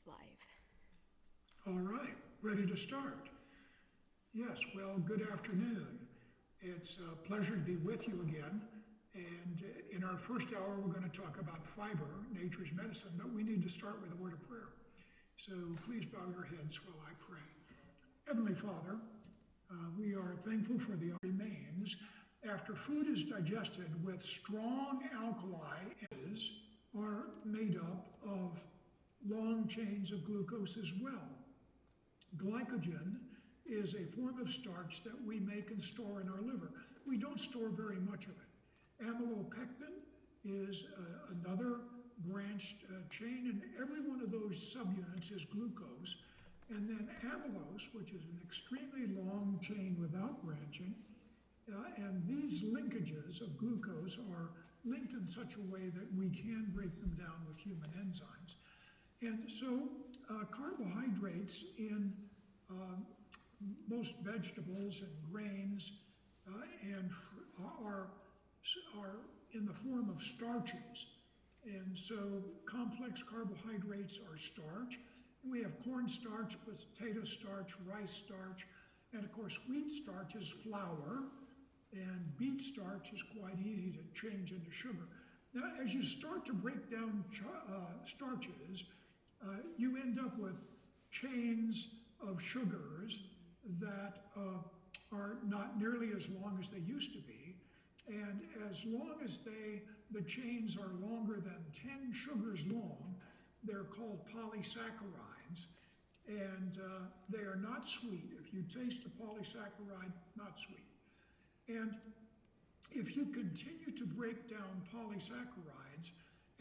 live. All right, ready to start. Yes, well, good afternoon. It's a pleasure to be with you again. And in our first hour, we're going to talk about fiber, nature's medicine, but we need to start with a word of prayer. So please bow your heads while I pray. Heavenly Father, we are thankful for the remains after food is digested with strong alkali are made up of long chains of glucose as well. Glycogen is a form of starch that we make and store in our liver. We don't store very much of it. Amylopectin is another branched chain, and every one of those subunits is glucose. And then amylose, which is an extremely long chain without branching. And these linkages of glucose are linked in such a way that we can break them down with human enzymes. And so carbohydrates in most vegetables and grains and are in the form of starches. And so complex carbohydrates are starch. We have cornstarch, potato starch, rice starch, and of course wheat starch is flour, and beet starch is quite easy to change into sugar. Now, as you start to break down starches, you end up with chains of sugars that are not nearly as long as they used to be. And as long as the chains are longer than 10 sugars long, they're called polysaccharides. And they are not sweet. If you taste a polysaccharide, not sweet. And if you continue to break down polysaccharides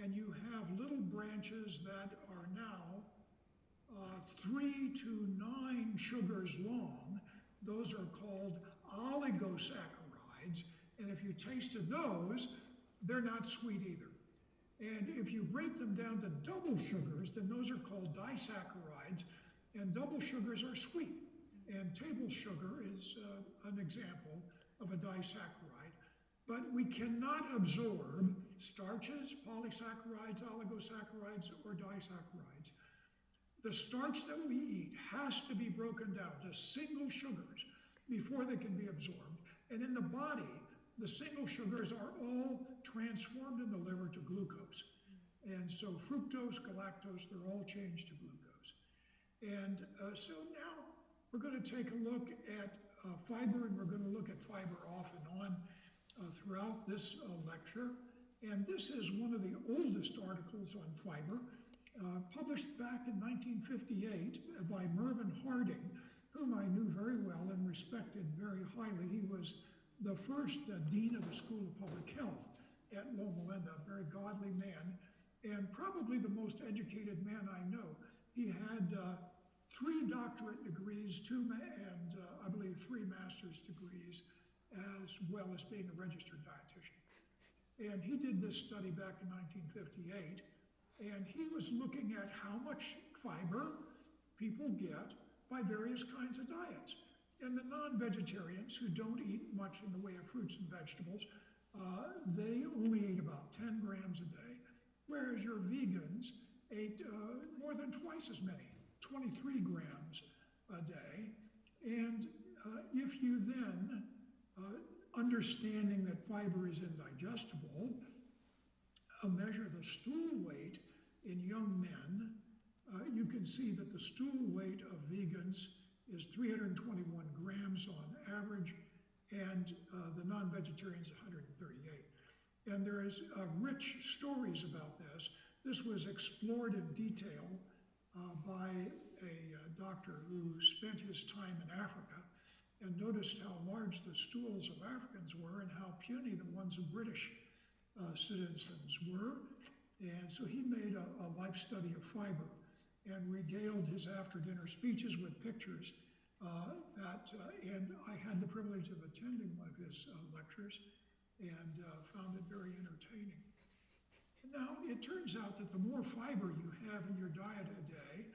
and you have little branches that are now 3 to 9 sugars long, those are called oligosaccharides. And if you tasted those, they're not sweet either. And if you break them down to double sugars, then those are called disaccharides. And double sugars are sweet. And table sugar is an example of a disaccharide. But we cannot absorb starches, polysaccharides, oligosaccharides, or disaccharides. The starch that we eat has to be broken down to single sugars before they can be absorbed. And in the body, the single sugars are all transformed in the liver to glucose. And so fructose, galactose, they're all changed to glucose. And so now we're going to take a look at fiber, and we're going to look at fiber off and on throughout this lecture. And this is one of the oldest articles on fiber, published back in 1958 by Mervyn Harding, whom I knew very well and respected very highly. He was the first dean of the School of Public Health at Loma Linda, a very godly man, and probably the most educated man I know. He had 3 doctorate degrees, and I believe 3 master's degrees, as well as being a registered dietitian. And he did this study back in 1958, and he was looking at how much fiber people get by various kinds of diets. And the non-vegetarians who don't eat much in the way of fruits and vegetables, they only ate about 10 grams a day, whereas your vegans ate more than twice as many, 23 grams a day. And if you then, understanding that fiber is indigestible, measure the stool weight in young men, you can see that the stool weight of vegans is 321 grams on average, and the non-vegetarians 138. And there is rich stories about this. This was explored in detail by a doctor who spent his time in Africa and noticed how large the stools of Africans were and how puny the ones of British citizens were. And so he made a life study of fiber and regaled his after-dinner speeches with pictures and I had the privilege of attending one of his lectures and found it very entertaining. Now, it turns out that the more fiber you have in your diet a day,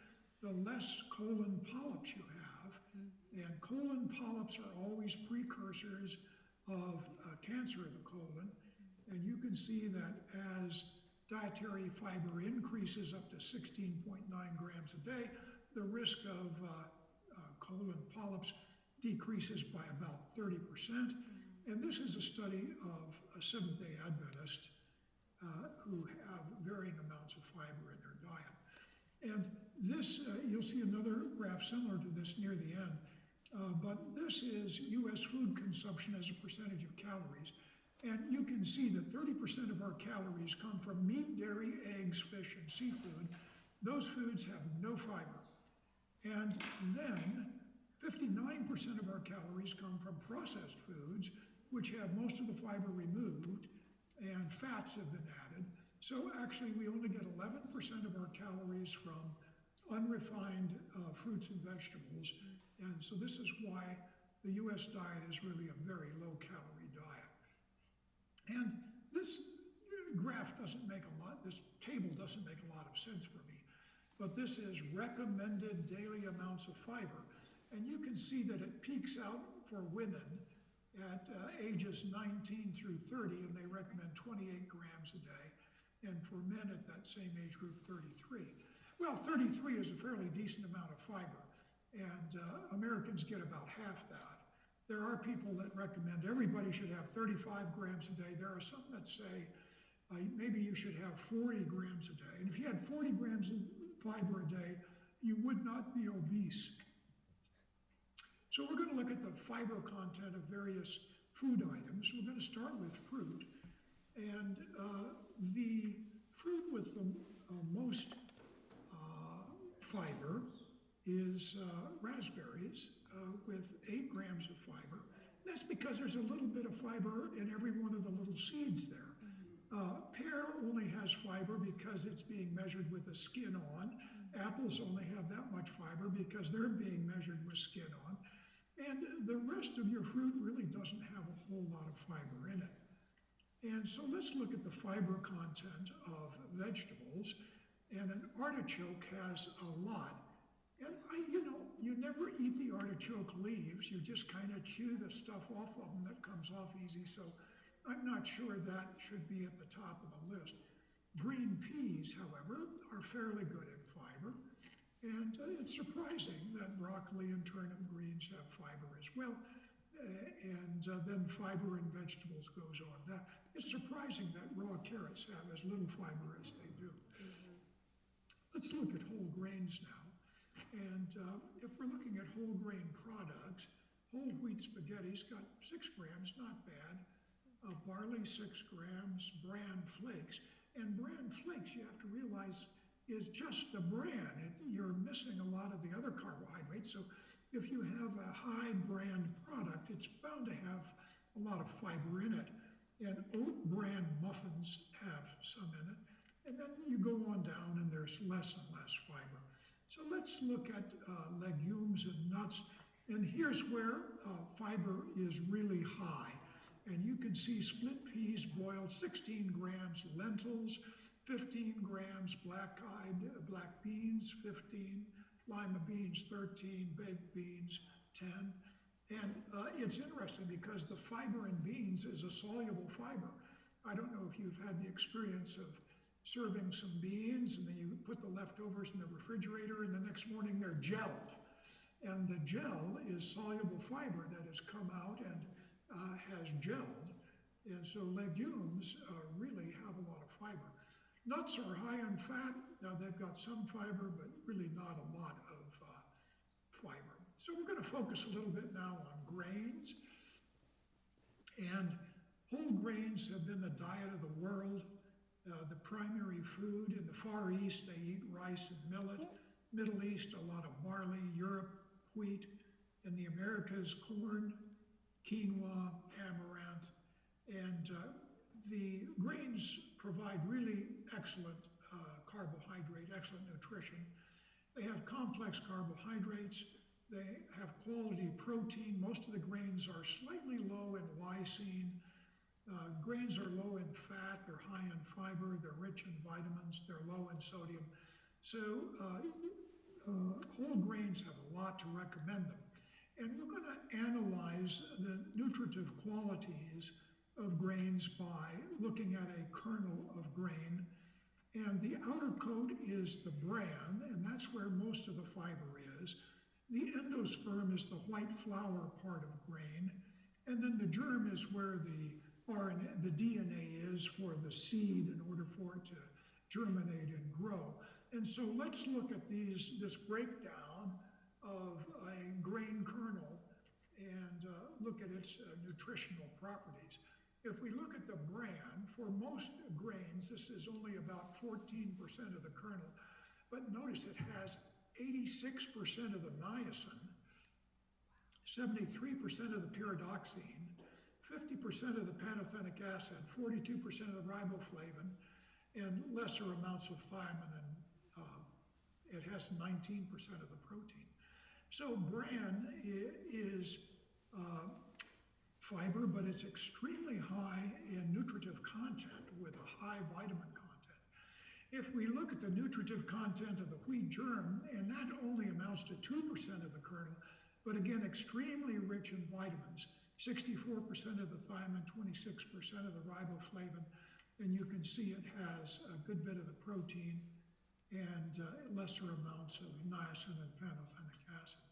the less colon polyps you have. And colon polyps are always precursors of cancer of the colon. And you can see that as dietary fiber increases up to 16.9 grams a day, the risk of colon polyps decreases by about 30%. And this is a study of a Seventh-day Adventist who have varying amounts of fiber in their diet. And this, you'll see another graph similar to this near the end, but this is U.S. food consumption as a percentage of calories. And you can see that 30% of our calories come from meat, dairy, eggs, fish, and seafood. Those foods have no fiber. And then 59% of our calories come from processed foods, which have most of the fiber removed, and fats have been added. So actually, we only get 11% of our calories from unrefined fruits and vegetables. And so this is why the U.S. diet is really a very low-calorie diet. And this graph doesn't make a lot, this table doesn't make a lot of sense for me, but this is recommended daily amounts of fiber. And you can see that it peaks out for women at ages 19 through 30, and they recommend 28 grams a day, and for men at that same age group, 33. Well, 33 is a fairly decent amount of fiber, and Americans get about half that. There are people that recommend everybody should have 35 grams a day. There are some that say maybe you should have 40 grams a day. And if you had 40 grams of fiber a day, you would not be obese. So we're going to look at the fiber content of various food items. We're going to start with fruit. And the fruit with the most fiber is raspberries with 8 grams of fiber. That's because there's a little bit of fiber in every one of the little seeds there. Pear only has fiber because it's being measured with the skin on. Apples only have that much fiber because they're being measured with skin on. And the rest of your fruit really doesn't have a whole lot of fiber in it. And so let's look at the fiber content of vegetables. And an artichoke has a lot. And you never eat the artichoke leaves. You just kind of chew the stuff off of them that comes off easy. So I'm not sure that should be at the top of the list. Green peas, however, are fairly good in fiber. And it's surprising that broccoli and turnip greens have fiber as well. And then fiber in vegetables goes on. It's surprising that raw carrots have as little fiber as they do. Let's look at whole grains now. And if we're looking at whole grain products, whole wheat spaghetti's got 6 grams, not bad. Barley, 6 grams. Bran flakes. And bran flakes, you have to realize, is just the bran. You're missing a lot of the other carbohydrates. So if you have a high bran product, it's bound to have a lot of fiber in it. And oat bran muffins have some in it. And then you go on down and there's less and less fiber. So let's look at legumes and nuts. And here's where fiber is really high. And you can see split peas boiled, 16 grams, lentils, 15 grams, black beans, 15, lima beans, 13, baked beans, 10. And it's interesting because the fiber in beans is a soluble fiber. I don't know if you've had the experience of serving some beans and then you put the leftovers in the refrigerator and the next morning they're gelled. And the gel is soluble fiber that has come out and has gelled. And so legumes really have a lot of fiber. Nuts are high in fat. Now they've got some fiber, but really not a lot of fiber. So we're going to focus a little bit now on grains. And whole grains have been the diet of the world. The primary food in the Far East, they eat rice and millet. Middle East, a lot of barley. Europe, wheat. In the Americas, corn, quinoa, amaranth. And the grains provide really excellent carbohydrate, excellent nutrition. They have complex carbohydrates. They have quality protein. Most of the grains are slightly low in lysine. Grains are low in fat, they're high in fiber, they're rich in vitamins, they're low in sodium. So whole grains have a lot to recommend them. And we're going to analyze the nutritive qualities of grains by looking at a kernel of grain. And the outer coat is the bran, and that's where most of the fiber is. The endosperm is the white flour part of grain, and then the germ is where the RNA, the DNA is for the seed in order for it to germinate and grow. And so let's look at this breakdown of a grain kernel and look at its nutritional properties. If we look at the bran, for most grains, this is only about 14% of the kernel, but notice it has 86% of the niacin, 73% of the pyridoxine, 50% of the pantothenic acid, 42% of the riboflavin, and lesser amounts of thiamine, and it has 19% of the protein. So bran is fiber, but it's extremely high in nutritive content with a high vitamin content. If we look at the nutritive content of the wheat germ, and that only amounts to 2% of the kernel, but again, extremely rich in vitamins, 64% of the thiamine, 26% of the riboflavin, and you can see it has a good bit of the protein and lesser amounts of niacin and pantothenic acid.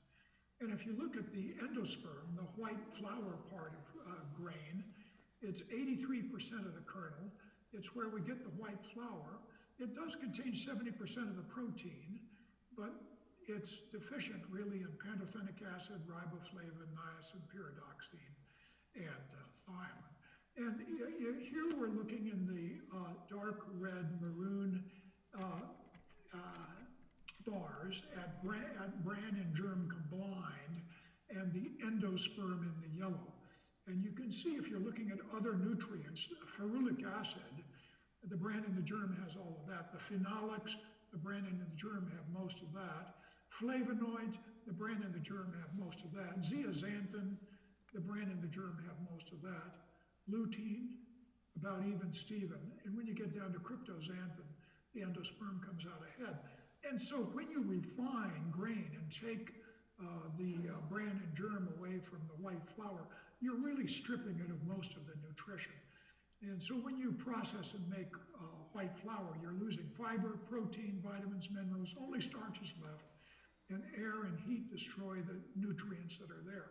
And if you look at the endosperm, the white flour part of grain, it's 83% of the kernel. It's where we get the white flour. It does contain 70% of the protein, but it's deficient really in pantothenic acid, riboflavin, niacin, pyridoxine, and thiamine. And here we're looking in the dark red maroon bars at bran and germ combined, and the endosperm in the yellow. And you can see if you're looking at other nutrients, ferulic acid, the bran and the germ has all of that. The phenolics, the bran and the germ have most of that. Flavonoids, the bran and the germ have most of that. Zeaxanthin, the bran and the germ have most of that. Lutein, about even Steven. And when you get down to cryptoxanthin, the endosperm comes out ahead. And so when you refine grain and take the bran and germ away from the white flour, you're really stripping it of most of the nutrition. And so when you process and make white flour, you're losing fiber, protein, vitamins, minerals, only starch is left, and air and heat destroy the nutrients that are there.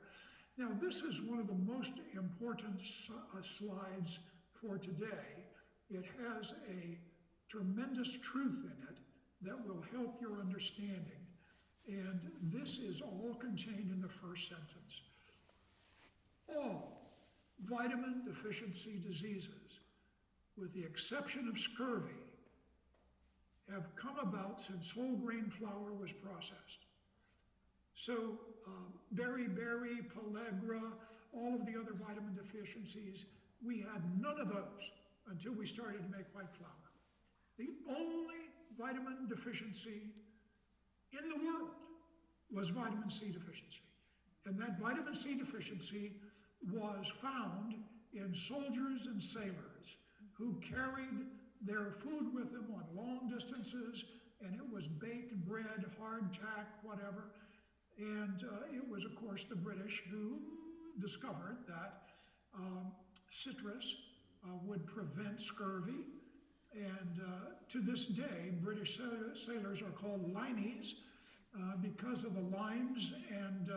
Now, this is one of the most important slides for today. It has a tremendous truth in it that will help your understanding. And this is all contained in the first sentence. All vitamin deficiency diseases, with the exception of scurvy, have come about since whole grain flour was processed. So beriberi, pellagra, all of the other vitamin deficiencies, we had none of those until we started to make white flour. The only vitamin deficiency in the world was vitamin C deficiency. And that vitamin C deficiency was found in soldiers and sailors who carried their food with them on long distances, and it was baked bread, hardtack, whatever. And it was, of course, the British who discovered that citrus would prevent scurvy. And to this day, British sailors are called lineys because of the limes and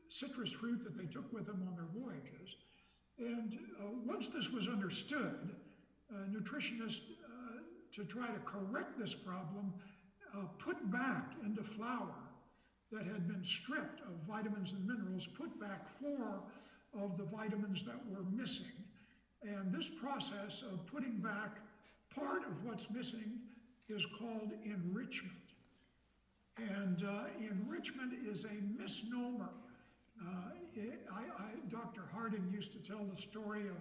citrus fruit that they took with them on their voyages. And once this was understood, nutritionists, to try to correct this problem, put back into flour that had been stripped of vitamins and minerals, put back 4 of the vitamins that were missing. And this process of putting back part of what's missing is called enrichment. And enrichment is a misnomer. Dr. Harding used to tell the story of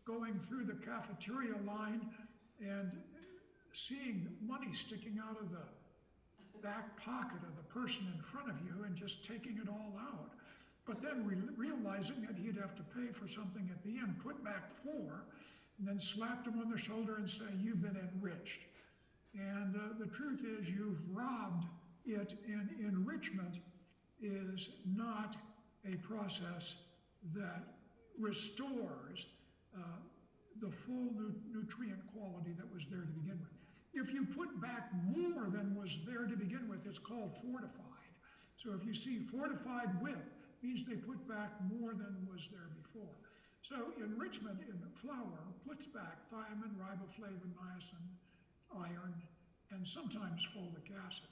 going through the cafeteria line and seeing money sticking out of the back pocket of the person in front of you and just taking it all out. But then realizing that he'd have to pay for something at the end, put back 4, and then slapped him on the shoulder and say, "You've been enriched." And the truth is, you've robbed it, and enrichment is not a process that restores the full nutrient quality that was there to begin with. If you put back more than was there to begin with, it's called fortified. So if you see fortified with, means they put back more than was there before. So enrichment in flour puts back thiamine, riboflavin, niacin, iron, and sometimes folic acid.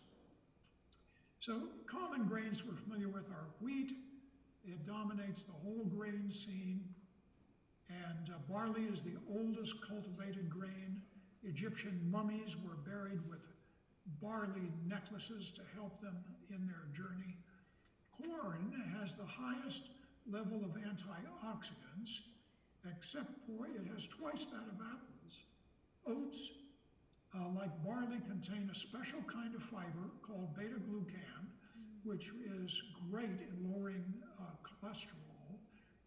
So common grains we're familiar with are wheat. It dominates the whole grain scene. And barley is the oldest cultivated grain. Egyptian mummies were buried with barley necklaces to help them in their journey. Corn has the highest level of antioxidants, except for it has twice that of apples. Oats, like barley, contain a special kind of fiber called beta-glucan, which is great in lowering cholesterol.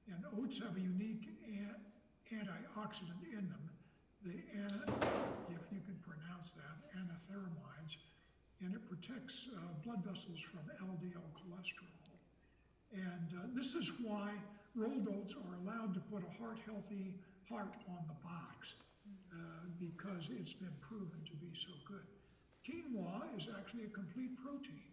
And oats have a unique antioxidant in them, if you can pronounce that, antithyramines, and it protects blood vessels from LDL cholesterol. And this is why rolled oats are allowed to put a heart-healthy heart on the box, because it's been proven to be so good. Quinoa is actually a complete protein.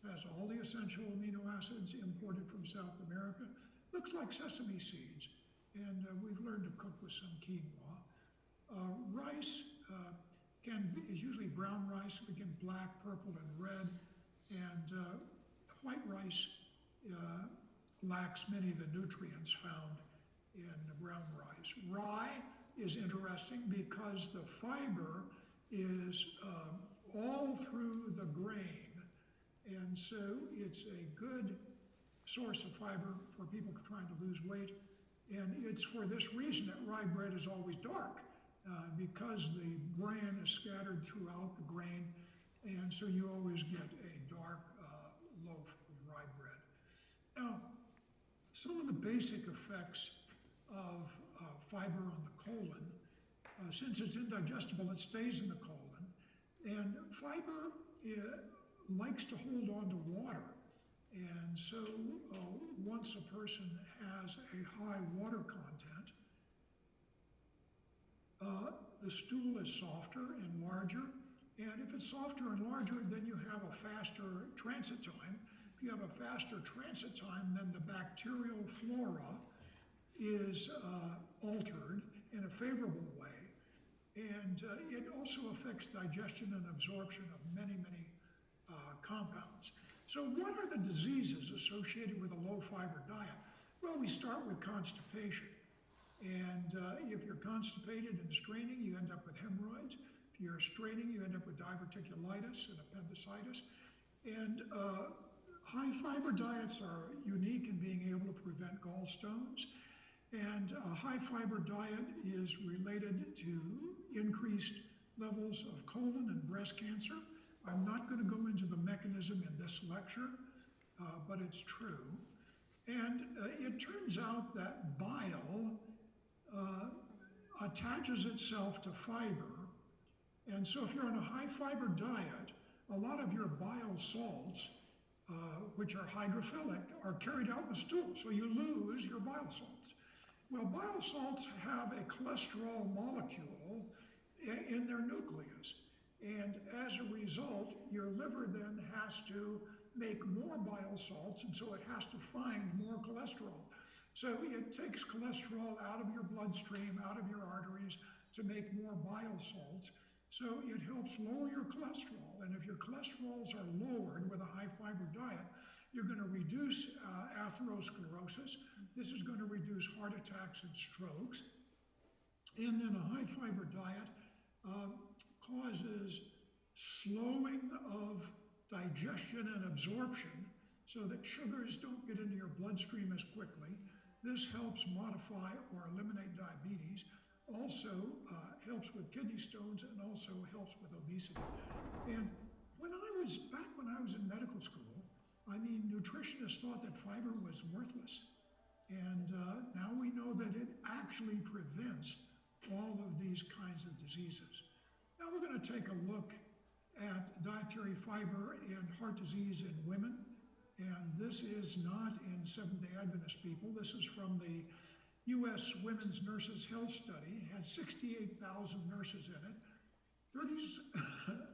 Has all the essential amino acids imported from South America. Looks like sesame seeds, and we've learned to cook with some quinoa. Rice is usually brown rice, again black, purple, and red, and white rice lacks many of the nutrients found in the brown rice. Rye is interesting because the fiber is all through the grain, and so it's a good source of fiber for people trying to lose weight. And it's for this reason that rye bread is always dark, because the bran is scattered throughout the grain, and so you always get a dark loaf of rye bread. Now, some of the basic effects of fiber on the colon, since it's indigestible, it stays in the colon, and fiber likes to hold on to water. And so once a person has a high water content, the stool is softer and larger. And if it's softer and larger, then you have a faster transit time. If you have a faster transit time, then the bacterial flora is altered in a favorable way. And it also affects digestion and absorption of many, many compounds. So what are the diseases associated with a low-fiber diet? Well, we start with constipation. And if you're constipated and straining, you end up with hemorrhoids. If you're straining, you end up with diverticulitis and appendicitis. And high-fiber diets are unique in being able to prevent gallstones. And a high-fiber diet is related to increased levels of colon and breast cancer. I'm not going to go into the mechanism in this lecture, but it's true. And it turns out that bile attaches itself to fiber. And so if you're on a high-fiber diet, a lot of your bile salts, which are hydrophilic, are carried out in the stool. So you lose your bile salts. Well, bile salts have a cholesterol molecule in their nucleus. And as a result, your liver then has to make more bile salts, and so it has to find more cholesterol. So it takes cholesterol out of your bloodstream, out of your arteries, to make more bile salts. So it helps lower your cholesterol. And if your cholesterols are lowered with a high-fiber diet, you're going to reduce atherosclerosis. This is going to reduce heart attacks and strokes. And then a high-fiber diet causes slowing of digestion and absorption so that sugars don't get into your bloodstream as quickly. This helps modify or eliminate diabetes, also helps with kidney stones, and also helps with obesity. And back when I was in medical school, I mean, nutritionists thought that fiber was worthless. And now we know that it actually prevents all of these kinds of diseases. Now we're going to take a look at dietary fiber in heart disease in women. And this is not in Seventh-day Adventist people. This is from the U.S. Women's Nurses Health Study had 68,000 nurses in it,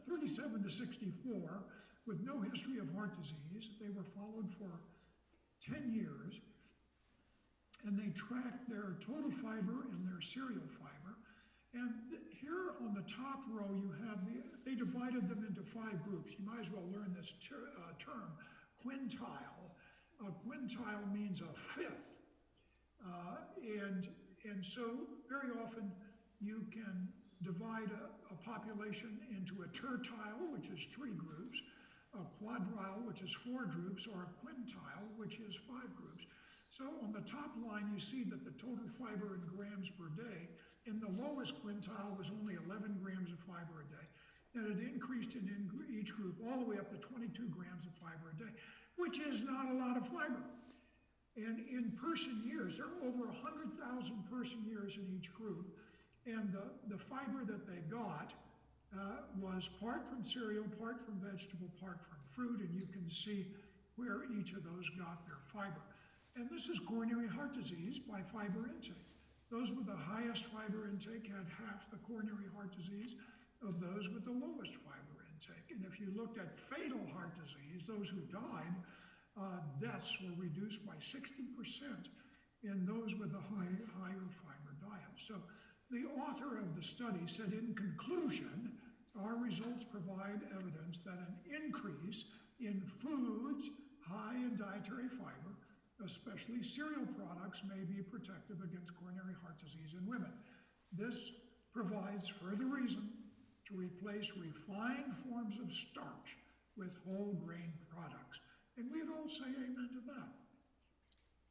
37 to 64, with no history of heart disease. They were followed for 10 years, and they tracked their total fiber and their cereal fiber. And here on the top row, you have they divided them into 5 groups. You might as well learn this term, quintile. A quintile means a fifth. And so very often you can divide a population into a tertile, which is 3 groups, a quadrile, which is 4 groups, or a quintile, which is 5 groups. So on the top line, you see that the total fiber in grams per day in the lowest quintile was only 11 grams of fiber a day. And it increased in each group all the way up to 22 grams of fiber a day, which is not a lot of fiber. And in person years, there are over 100,000 person years in each group. And the fiber that they got was part from cereal, part from vegetable, part from fruit. And you can see where each of those got their fiber. And this is coronary heart disease by fiber intake. Those with the highest fiber intake had half the coronary heart disease of those with the lowest fiber intake. And if you looked at fatal heart disease, those who died, deaths were reduced by 60% in those with a higher fiber diet. So the author of the study said, in conclusion, our results provide evidence that an increase in foods high in dietary fiber, especially cereal products, may be protective against coronary heart disease in women. This provides further reason to replace refined forms of starch with whole grain products. And we'd all say amen to that.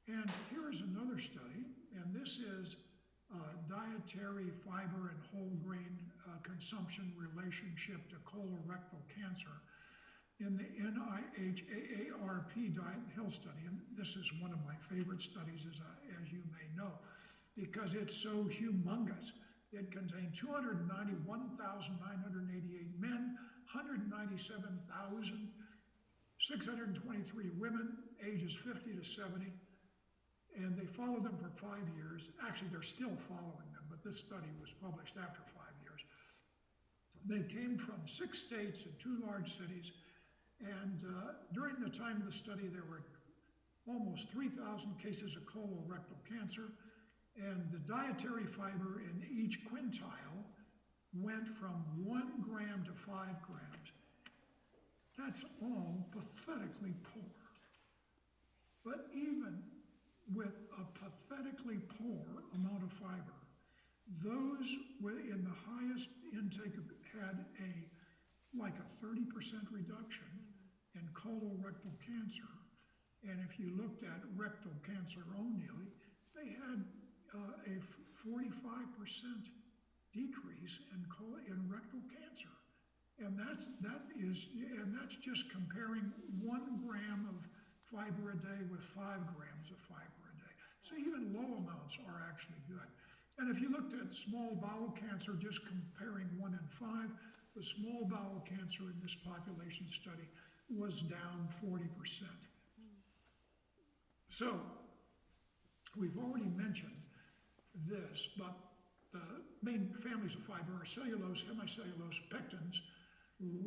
And here's another study, and this is dietary fiber and whole grain consumption relationship to colorectal cancer in the NIH AARP Diet and Health Study. And this is one of my favorite studies, as you may know, because it's so humongous. It contained 291,988 men, 197,623 women, ages 50 to 70, and they followed them for 5 years. Actually, they're still following them, but this study was published after 5 years. They came from 6 states and 2 large cities, and during the time of the study, there were almost 3,000 cases of colorectal cancer, and the dietary fiber in each quintile went from 1 gram to 5 grams. That's all pathetically poor. But even with a pathetically poor amount of fiber, those in the highest intake had like a 30% reduction in colorectal cancer. And if you looked at rectal cancer only, they had a 45% decrease in rectal cancer. And that's just comparing 1 gram of fiber a day with 5 grams of fiber a day. So even low amounts are actually good. And if you looked at small bowel cancer, just comparing 1 and 5, the small bowel cancer in this population study was down 40%. So we've already mentioned this, but the main families of fiber are cellulose, hemicellulose, pectins,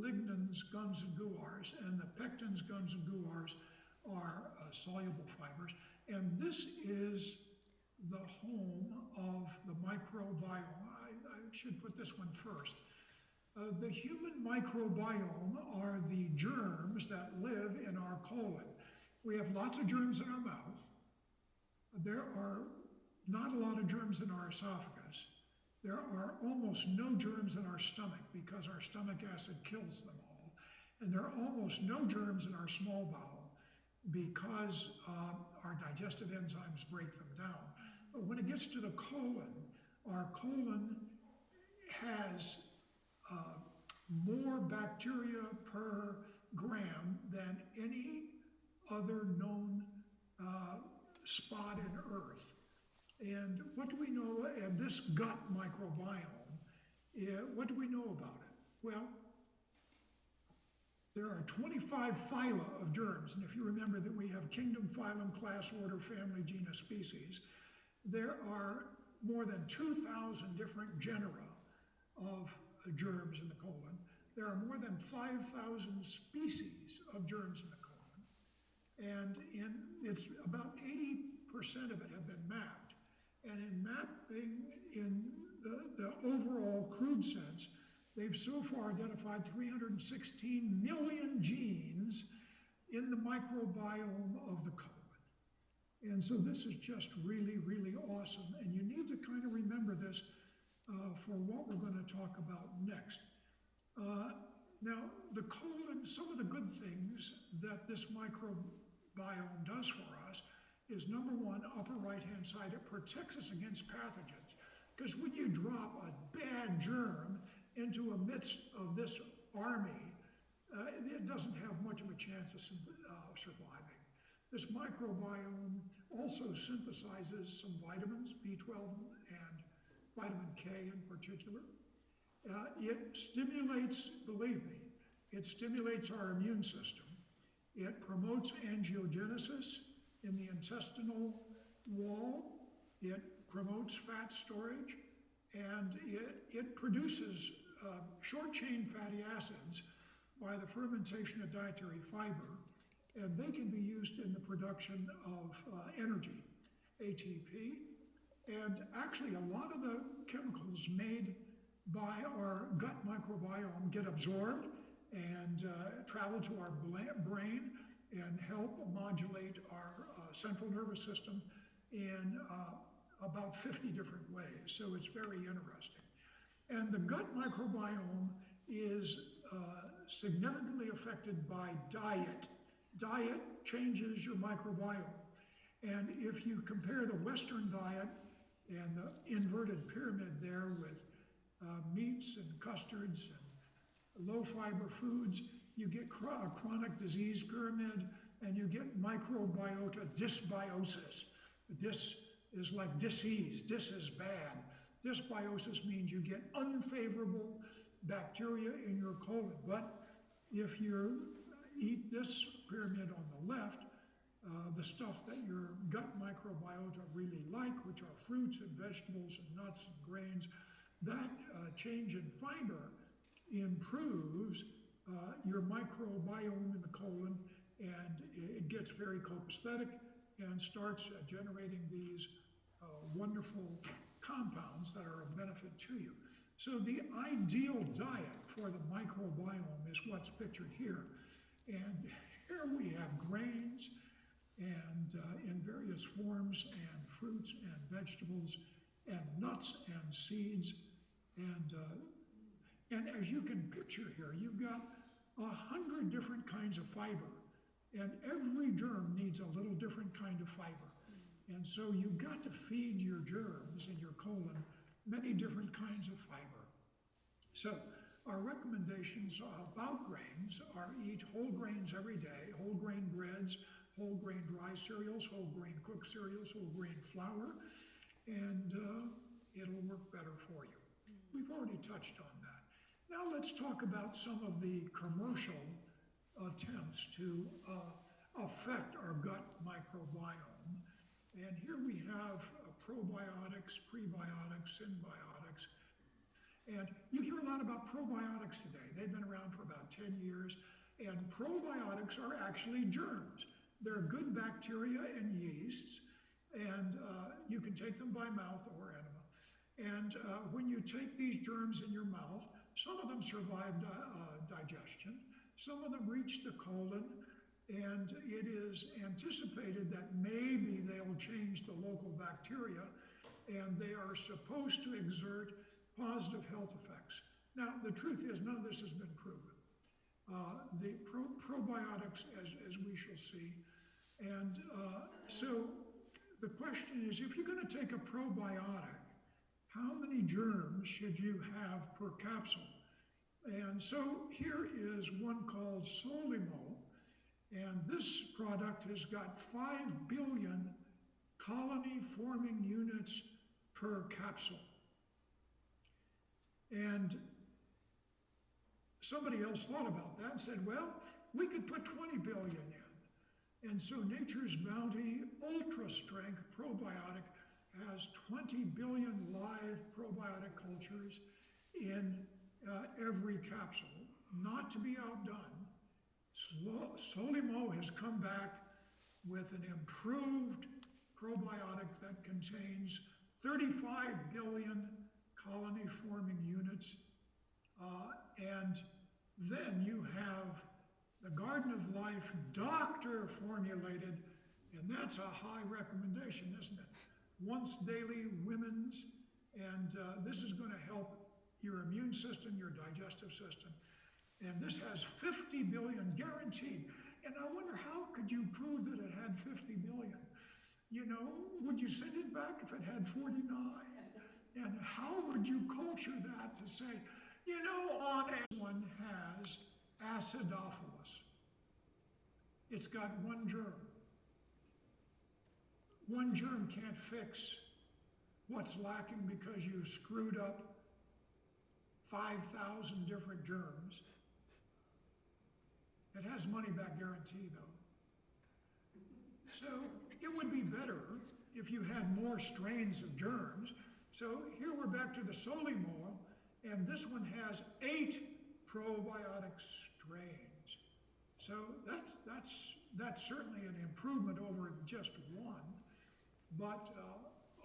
lignans, gums, and guars. And the pectins, gums, and guars are soluble fibers. And this is the home of the microbiome. I should put this one first. The human microbiome are the germs that live in our colon. We have lots of germs in our mouth. There are not a lot of germs in our esophagus. There are almost no germs in our stomach because our stomach acid kills them all. And there are almost no germs in our small bowel because our digestive enzymes break them down. But when it gets to the colon, our colon has more bacteria per gram than any other known spot in Earth. And what do we know? And this gut microbiome, what do we know about it? Well, there are 25 phyla of germs. And if you remember that we have kingdom, phylum, class, order, family, genus, species. There are more than 2,000 different genera of germs in the colon. There are more than 5,000 species of germs in the colon. And it's about 80% of it have been mapped. And in mapping in the overall crude sense, they've so far identified 316 million genes in the microbiome of the colon. And so this is just really, really awesome. And you need to kind of remember this for what we're going to talk about next. Now, the colon, some of the good things that this microbiome does for us is, number one, upper right-hand side, it protects us against pathogens. Because when you drop a bad germ into the midst of this army, it doesn't have much of a chance of surviving. This microbiome also synthesizes some vitamins, B12 and vitamin K in particular. It stimulates, believe me, it stimulates our immune system. It promotes angiogenesis in the intestinal wall. It promotes fat storage, and it produces short-chain fatty acids by the fermentation of dietary fiber, and they can be used in the production of energy, ATP. And actually, a lot of the chemicals made by our gut microbiome get absorbed and travel to our brain and help modulate our central nervous system in about 50 different ways. So it's very interesting. And the gut microbiome is significantly affected by diet. Diet changes your microbiome. And if you compare the Western diet and the inverted pyramid there with meats and custards and low-fiber foods, you get a chronic disease pyramid, and you get microbiota dysbiosis. Dis is like disease. Dis is bad. Dysbiosis means you get unfavorable bacteria in your colon. But if you eat this pyramid on the left, the stuff that your gut microbiota really like, which are fruits and vegetables and nuts and grains, that change in fiber improves your microbiome in the colon, and it gets very copacetic and starts generating these wonderful compounds that are of benefit to you. So the ideal diet for the microbiome is what's pictured here. And here we have grains and in various forms, and fruits and vegetables and nuts and seeds. And as you can picture here, you've got 100 different kinds of fiber. And every germ needs a little different kind of fiber. And so you've got to feed your germs in your colon many different kinds of fiber. So our recommendations about grains are eat whole grains every day, whole grain breads, whole grain dry cereals, whole grain cooked cereals, whole grain flour, and it'll work better for you. We've already touched on that. Now let's talk about some of the commercial attempts to affect our gut microbiome. And here we have probiotics, prebiotics, symbiotics. And you hear a lot about probiotics today. They've been around for about 10 years. And probiotics are actually germs. They're good bacteria and yeasts. And you can take them by mouth or enema. And when you take these germs in your mouth, some of them survive digestion. Some of them reach the colon, and it is anticipated that maybe they'll change the local bacteria, and they are supposed to exert positive health effects. Now, the truth is, none of this has been proven. The probiotics, as we shall see, and so the question is, if you're going to take a probiotic, how many germs should you have per capsule? And so here is one called Solimo, and this product has got 5 billion colony-forming units per capsule. And somebody else thought about that and said, well, we could put 20 billion in. And so Nature's Bounty Ultra Strength Probiotic has 20 billion live probiotic cultures in every capsule. Not to be outdone, Solimo has come back with an improved probiotic that contains 35 billion colony-forming units. And then you have the Garden of Life doctor formulated, and that's a high recommendation, isn't it? Once daily, women's, and this is going to help your immune system, your digestive system. And this has 50 billion guaranteed. And I wonder, how could you prove that it had 50 billion? You know, would you send it back if it had 49? And how would you culture that to say, you know, on one has acidophilus. It's got one germ. One germ can't fix what's lacking because you screwed up 5,000 different germs. It has money back guarantee though. So it would be better if you had more strains of germs. So here we're back to the Solimo, and this one has 8 probiotic strains. So that's certainly an improvement over just one. But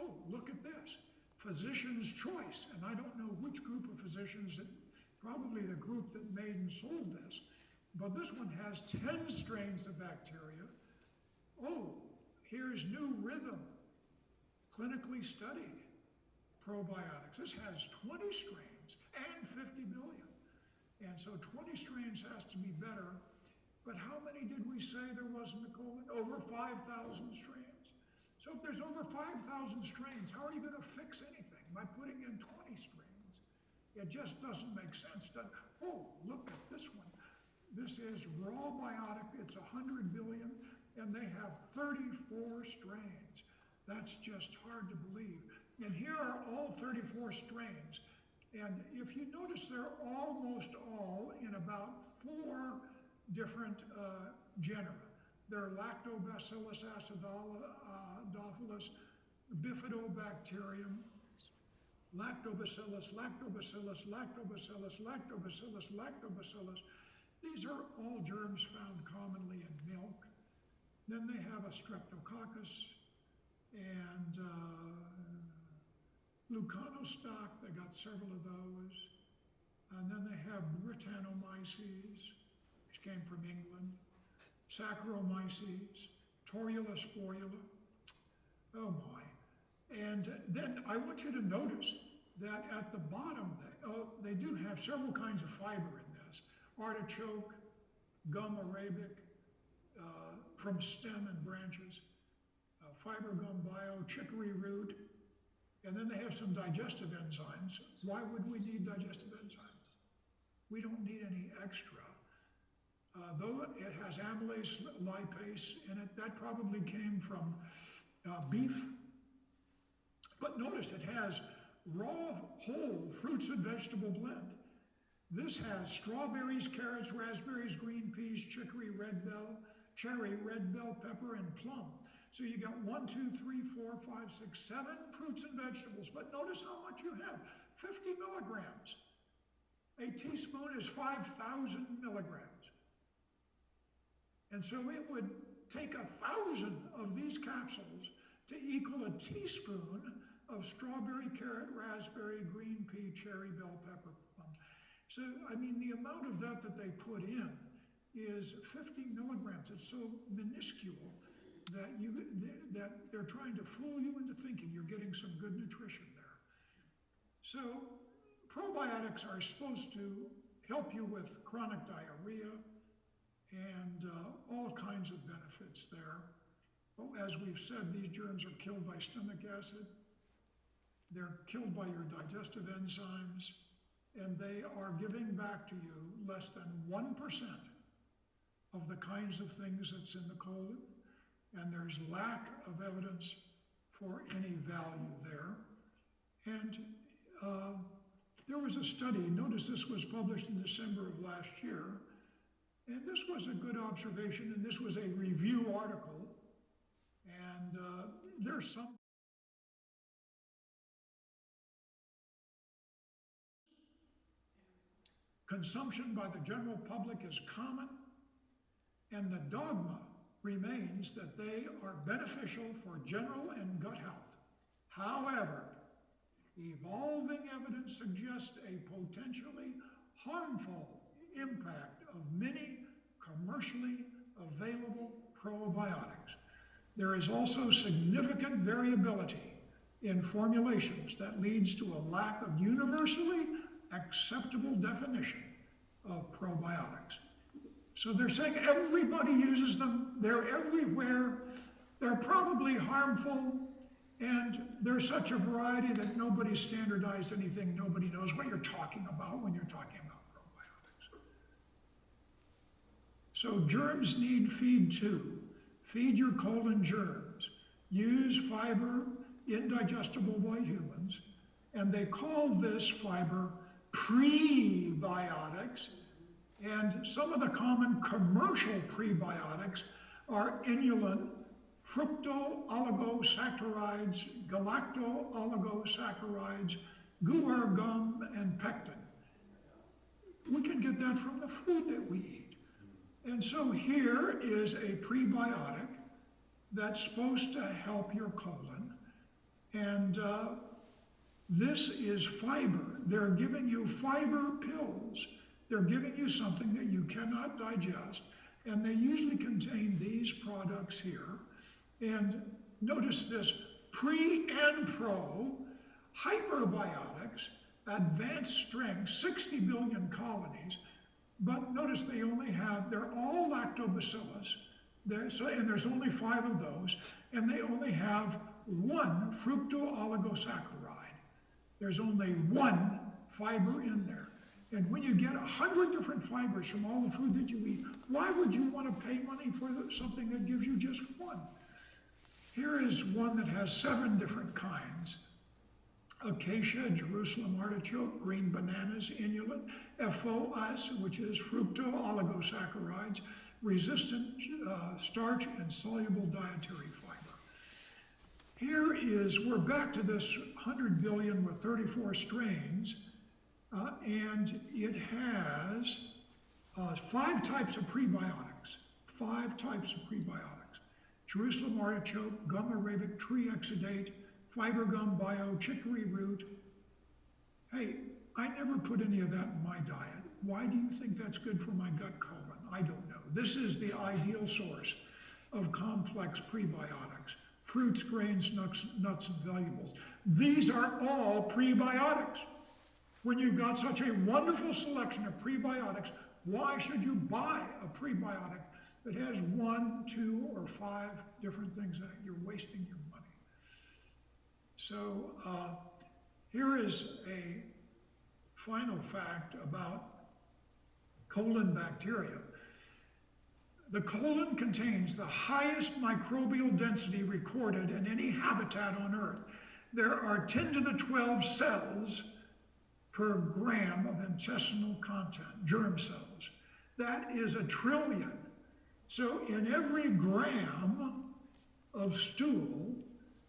oh, look at this, physician's choice. And I don't know which group of physicians, probably the group that made and sold this, but this one has 10 strains of bacteria. Oh, here's New Rhythm, clinically studied probiotics. This has 20 strains and 50 million. And so 20 strains has to be better. But how many did we say there was in the colon? Over 5,000 strains. So if there's over 5,000 strains, how are you going to fix anything by putting in 20 strains? It just doesn't make sense. Oh, look at this one. This is Raw Biotic. It's 100 billion, and they have 34 strains. That's just hard to believe. And here are all 34 strains. And if you notice, they're almost all in about 4 different genera. They're Lactobacillus acidophilus, Bifidobacterium, Lactobacillus, Lactobacillus, Lactobacillus, Lactobacillus, Lactobacillus. These are all germs found commonly in milk. Then they have a Streptococcus and Leuconostoc. They got several of those. And then they have Britannomyces, which came from England, Saccharomyces, Torula sporula. Oh my. And then I want you to notice that at the bottom, they do have several kinds of fiber in this. Artichoke, gum arabic, from stem and branches, fiber gum bio, chicory root, and then they have some digestive enzymes. Why would we need digestive enzymes? We don't need any extra. Though it has amylase lipase in it, that probably came from beef. But notice it has raw whole fruits and vegetable blend. This has strawberries, carrots, raspberries, green peas, chicory, red bell, cherry, red bell pepper, and plum. So you got 1, 2, 3, 4, 5, 6, 7 fruits and vegetables. But notice how much you have, 50 milligrams. A teaspoon is 5,000 milligrams. And so it would take 1,000 of these capsules to equal a teaspoon of strawberry, carrot, raspberry, green pea, cherry, bell pepper, plum. So, I mean, the amount of that they put in is 50 milligrams. It's so minuscule that they're trying to fool you into thinking you're getting some good nutrition there. So probiotics are supposed to help you with chronic diarrhea and all kinds of benefits there. Well, as we've said, these germs are killed by stomach acid. They're killed by your digestive enzymes, and they are giving back to you less than 1% of the kinds of things that's in the colon, and there's lack of evidence for any value there. And there was a study, notice this was published in December of last year, and this was a good observation, and this was a review article, and there's some consumption by the general public is common, and the dogma remains that they are beneficial for general and gut health. However, evolving evidence suggests a potentially harmful impact of many commercially available probiotics. There is also significant variability in formulations that leads to a lack of universally acceptable definition of probiotics. So they're saying everybody uses them, they're everywhere, they're probably harmful, and there's such a variety that nobody's standardized anything, nobody knows what you're talking about when you're talking about probiotics. So germs need feed too. Feed your colon germs. Use fiber indigestible by humans, and they call this fiber prebiotics. And some of the common commercial prebiotics are inulin, fructooligosaccharides, galacto-oligosaccharides, guar gum, and pectin. We can get that from the food that we eat. And so here is a prebiotic that's supposed to help your colon. And this is fiber. They're giving you fiber pills. They're giving you something that you cannot digest, and they usually contain these products here. And notice this, pre and pro, hyperbiotics, advanced strength, 60 billion colonies, but notice they only have, they're all lactobacillus, and there's only 5 of those, and they only have 1 fructooligosacchariide. There's only 1 fiber in there. And when you get 100 different fibers from all the food that you eat, why would you want to pay money for something that gives you just 1? Here is one that has 7 different kinds. Acacia, Jerusalem artichoke, green bananas, inulin, FOS, which is fructooligosaccharides, resistant starch, and soluble dietary fiber. Here is, we're back to this 100 billion with 34 strains. And it has 5 types of prebiotics. 5 types of prebiotics. Jerusalem artichoke, gum arabic tree exudate, fiber gum bio, chicory root. Hey, I never put any of that in my diet. Why do you think that's good for my gut colon? I don't know. This is the ideal source of complex prebiotics. Fruits, grains, nuts, and vegetables. These are all prebiotics. When you've got such a wonderful selection of prebiotics, why should you buy a prebiotic that has 1, 2, or 5 different things in it? You're wasting your money. So here is a final fact about colon bacteria. The colon contains the highest microbial density recorded in any habitat on Earth. There are 10 to the 12 cells per gram of intestinal content, germ cells. That is 1 trillion. So in every gram of stool,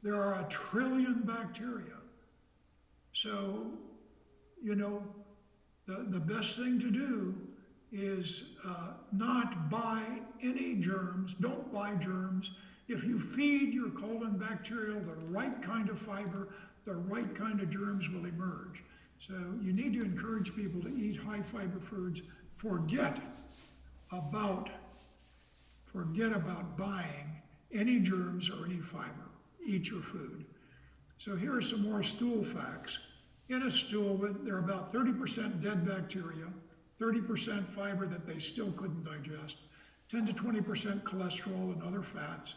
there are 1 trillion bacteria. So, you know, the best thing to do is not buy any germs. Don't buy germs. If you feed your colon bacterial the right kind of fiber, the right kind of germs will emerge. So you need to encourage people to eat high fiber foods. Forget about buying any germs or any fiber. Eat your food. So here are some more stool facts. In a stool, there are about 30% dead bacteria, 30% fiber that they still couldn't digest, 10 to 20% cholesterol and other fats,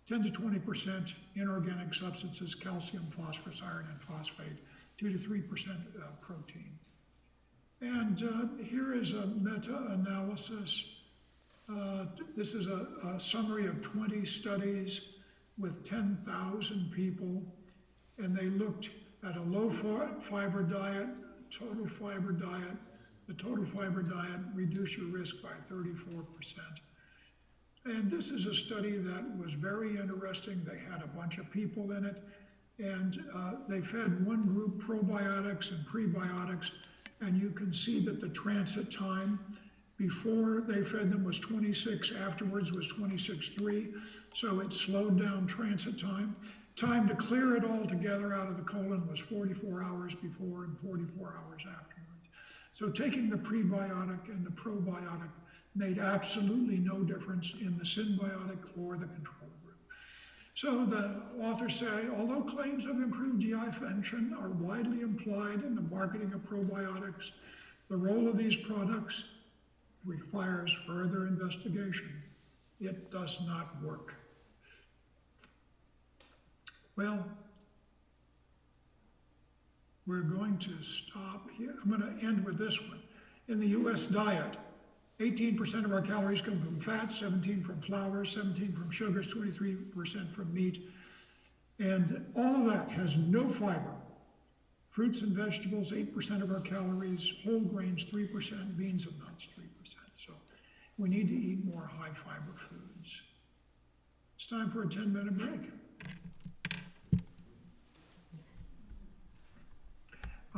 10 to 20% inorganic substances, calcium, phosphorus, iron, and phosphate, 2 to 3% protein. And here is a meta-analysis. This is a summary of 20 studies with 10,000 people, and they looked at a low fiber diet, total fiber diet. The total fiber diet reduced your risk by 34%. And this is a study that was very interesting. They had a bunch of people in it, and they fed one group probiotics and prebiotics, And you can see that the transit time before they fed them was 26, afterwards was 26.3. So it slowed down transit time. Time to clear it all together out of the colon was 44 hours before and 44 hours afterwards. So taking the prebiotic and the probiotic made absolutely no difference in the symbiotic or the control group. So the authors say, although claims of improved GI function are widely implied in the marketing of probiotics, the role of these products requires further investigation. It does not work. Well, we're going to stop here. I'm going to end with this one. In the US diet, 18% of our calories come from fat, 17 from flour, 17 from sugars, 23% from meat. And all of that has no fiber. Fruits and vegetables, 8% of our calories, whole grains, 3%, beans and nuts, 3%. So we need to eat more high fiber foods. It's time for a 10-minute break.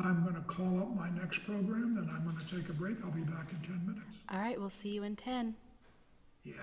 I'm going to call up my next program, then I'm going to take a break. I'll be back in 10 minutes. All right, we'll see you in 10. Yeah.